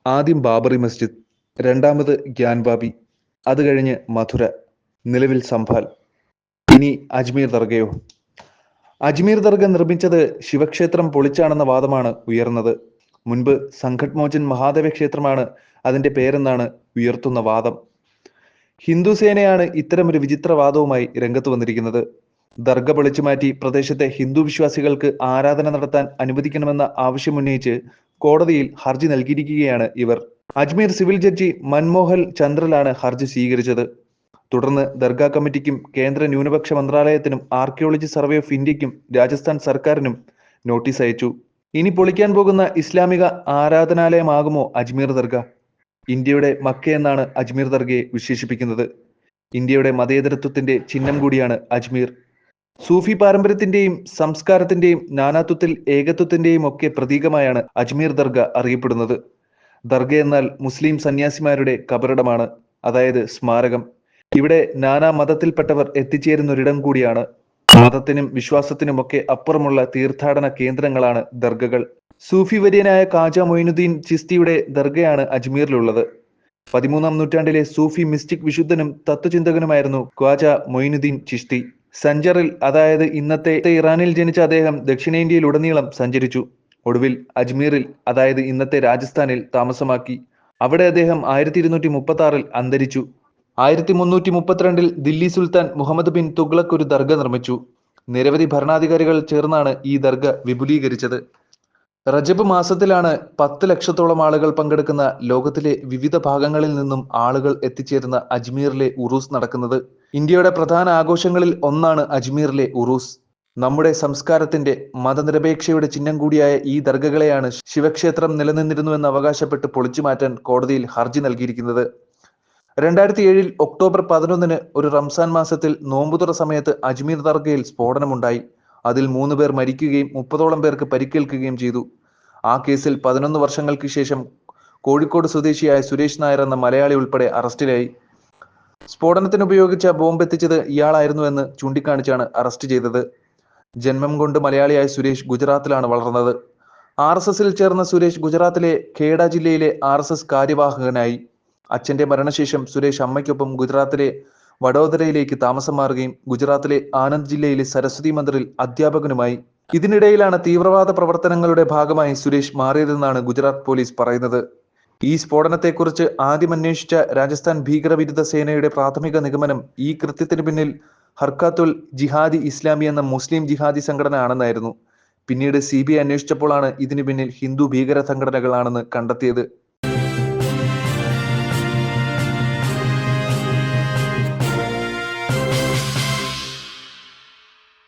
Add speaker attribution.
Speaker 1: ആദ്യം ബാബറി മസ്ജിദ്, രണ്ടാമത് ഗ്യാൻബാബി, അത് കഴിഞ്ഞ് മഥുര, നിലവിൽ സംഭാൽ, ഇനി അജ്മീർ ദർഗയോ? അജ്മീർ ദർഗ നിർമ്മിച്ചത് ശിവക്ഷേത്രം പൊളിച്ചാണെന്ന വാദമാണ് ഉയർന്നത്. മുൻപ് സംഘട് മോചൻ മഹാദേവ ക്ഷേത്രമാണ് അതിന്റെ പേരെന്നാണ് ഉയർത്തുന്ന വാദം. ഹിന്ദു സേനയാണ് ഇത്തരമൊരു വിചിത്രവാദവുമായി രംഗത്ത് വന്നിരിക്കുന്നത്. ദർഗ പൊളിച്ചു മാറ്റി പ്രദേശത്തെ ഹിന്ദു വിശ്വാസികൾക്ക് ആരാധന നടത്താൻ അനുവദിക്കണമെന്ന ആവശ്യമുന്നയിച്ച് കോടതിയിൽ ഹർജി നൽകിയിരിക്കുകയാണ് ഇവർ. അജ്മീർ സിവിൽ ജഡ്ജി മൻമോഹൻ ചന്ദ്രലാണ് ഹർജി സ്വീകരിച്ചത്. തുടർന്ന് ദർഗാ കമ്മിറ്റിക്കും കേന്ദ്ര ന്യൂനപക്ഷ മന്ത്രാലയത്തിനും ആർക്കിയോളജി സർവേ ഓഫ് ഇന്ത്യക്കും രാജസ്ഥാൻ സർക്കാരിനും നോട്ടീസ് അയച്ചു. ഇനി പൊളിക്കാൻ പോകുന്ന ഇസ്ലാമിക ആരാധനാലയമാകുമോ അജ്മീർ ദർഗ? ഇന്ത്യയുടെ മക്ക എന്നാണ് അജ്മീർ ദർഗയെ വിശേഷിപ്പിക്കുന്നത്. ഇന്ത്യയുടെ മതേതരത്വത്തിന്റെ ചിഹ്നം കൂടിയാണ് അജ്മീർ. സൂഫി പാരമ്പര്യത്തിന്റെയും സംസ്കാരത്തിന്റെയും നാനാത്വത്തിൽ ഏകത്വത്തിന്റെയും ഒക്കെ പ്രതീകമായാണ് അജ്മീർ ദർഗ അറിയപ്പെടുന്നത്. ദർഗ എന്നാൽ മുസ്ലിം സന്യാസിമാരുടെ കബറിടമാണ്, അതായത് സ്മാരകം. ഇവിടെ നാനാ മതത്തിൽപ്പെട്ടവർ എത്തിച്ചേരുന്ന ഒരിടം കൂടിയാണ്. മതത്തിനും വിശ്വാസത്തിനുമൊക്കെ അപ്പുറമുള്ള തീർത്ഥാടന കേന്ദ്രങ്ങളാണ് ദർഗകൾ. സൂഫി വര്യനായ ഖാജ മൊയിനുദ്ദീൻ ചിസ്തിയുടെ ദർഗയാണ് അജ്മീറിലുള്ളത്. 13-ാം നൂറ്റാണ്ടിലെ സൂഫി മിസ്റ്റിക് വിശുദ്ധനും തത്വചിന്തകനുമായിരുന്നു ഖ്വാജ മൊയിനുദ്ദീൻ ചിസ്തി. സഞ്ചറിൽ, അതായത് ഇന്നത്തെ ഇറാനിൽ ജനിച്ച അദ്ദേഹം ദക്ഷിണേന്ത്യയിലുടനീളം സഞ്ചരിച്ചു. ഒടുവിൽ അജ്മീറിൽ, അതായത് ഇന്നത്തെ രാജസ്ഥാനിൽ താമസമാക്കി. അവിടെ അദ്ദേഹം 1236-ൽ അന്തരിച്ചു. 1332-ൽ ദില്ലി സുൽത്താൻ മുഹമ്മദ് ബിൻ തുഗ്ലക് ഒരു ദർഗ നിർമ്മിച്ചു. നിരവധി ഭരണാധികാരികൾ ചേർന്നാണ് ഈ ദർഗ വിപുലീകരിച്ചത്. റജബ് മാസത്തിലാണ് 10 ലക്ഷത്തോളം ആളുകൾ പങ്കെടുക്കുന്ന ലോകത്തിലെ വിവിധ ഭാഗങ്ങളിൽ നിന്നും ആളുകൾ എത്തിച്ചേരുന്ന അജ്മീറിലെ ഉറൂസ് നടക്കുന്നത്. ഇന്ത്യയുടെ പ്രധാന ആഘോഷങ്ങളിൽ ഒന്നാണ് അജ്മീറിലെ ഉറൂസ്. നമ്മുടെ സംസ്കാരത്തിന്റെ, മതനിരപേക്ഷയുടെ ചിഹ്നം കൂടിയായ ഈ ദർഗകളെയാണ് ശിവക്ഷേത്രം നിലനിന്നിരുന്നുവെന്ന് അവകാശപ്പെട്ട് പൊളിച്ചു മാറ്റാൻ കോടതിയിൽ ഹർജി നൽകിയിരിക്കുന്നത്. 2007 ഒക്ടോബർ 11 ഒരു റംസാൻ മാസത്തിൽ നോമ്പുതുറ സമയത്ത് അജ്മീർ ദർഗയിൽ സ്ഫോടനമുണ്ടായി. അതിൽ 3 പേർ മരിക്കുകയും 30ഓളം പേർക്ക് പരിക്കേൽക്കുകയും ചെയ്തു. ആ കേസിൽ 11 വർഷങ്ങൾക്ക് ശേഷം കോഴിക്കോട് സ്വദേശിയായ സുരേഷ് നായർ എന്ന മലയാളി ഉൾപ്പെടെ അറസ്റ്റിലായി. സ്ഫോടനത്തിന് ഉപയോഗിച്ച ബോംബ് എത്തിച്ചത് ഇയാളായിരുന്നുവെന്ന് ചൂണ്ടിക്കാണിച്ചാണ് അറസ്റ്റ് ചെയ്തത്. ജന്മം കൊണ്ട് മലയാളിയായ സുരേഷ് ഗുജറാത്തിലാണ് വളർന്നത്. RSSൽ ചേർന്ന സുരേഷ് ഗുജറാത്തിലെ ഖേഡ ജില്ലയിലെ RSS കാര്യവാഹകനായി. അച്ഛന്റെ മരണശേഷം സുരേഷ് അമ്മയ്ക്കൊപ്പം ഗുജറാത്തിലെ വഡോദരയിലേക്ക് താമസം മാറുകയും ഗുജറാത്തിലെ ആനന്ദ് ജില്ലയിലെ സരസ്വതി മന്ദിറിൽ അധ്യാപകനുമായി. ഇതിനിടയിലാണ് തീവ്രവാദ പ്രവർത്തനങ്ങളുടെ ഭാഗമായി സുരേഷ് മാറിയതെന്നാണ് ഗുജറാത്ത് പോലീസ് പറയുന്നത്. ഈ സ്ഫോടനത്തെക്കുറിച്ച് ആദ്യം അന്വേഷിച്ച രാജസ്ഥാൻ ഭീകരവിരുദ്ധ സേനയുടെ പ്രാഥമിക നിഗമനം ഈ കൃത്യത്തിന് പിന്നിൽ ഹർക്കാത്തുൽ ജിഹാദി ഇസ്ലാമി എന്ന മുസ്ലിം ജിഹാദി സംഘടന ആണെന്നായിരുന്നു. പിന്നീട് CBI അന്വേഷിച്ചപ്പോഴാണ് ഇതിനു പിന്നിൽ ഹിന്ദു ഭീകര സംഘടനകളാണെന്ന് കണ്ടെത്തിയത്.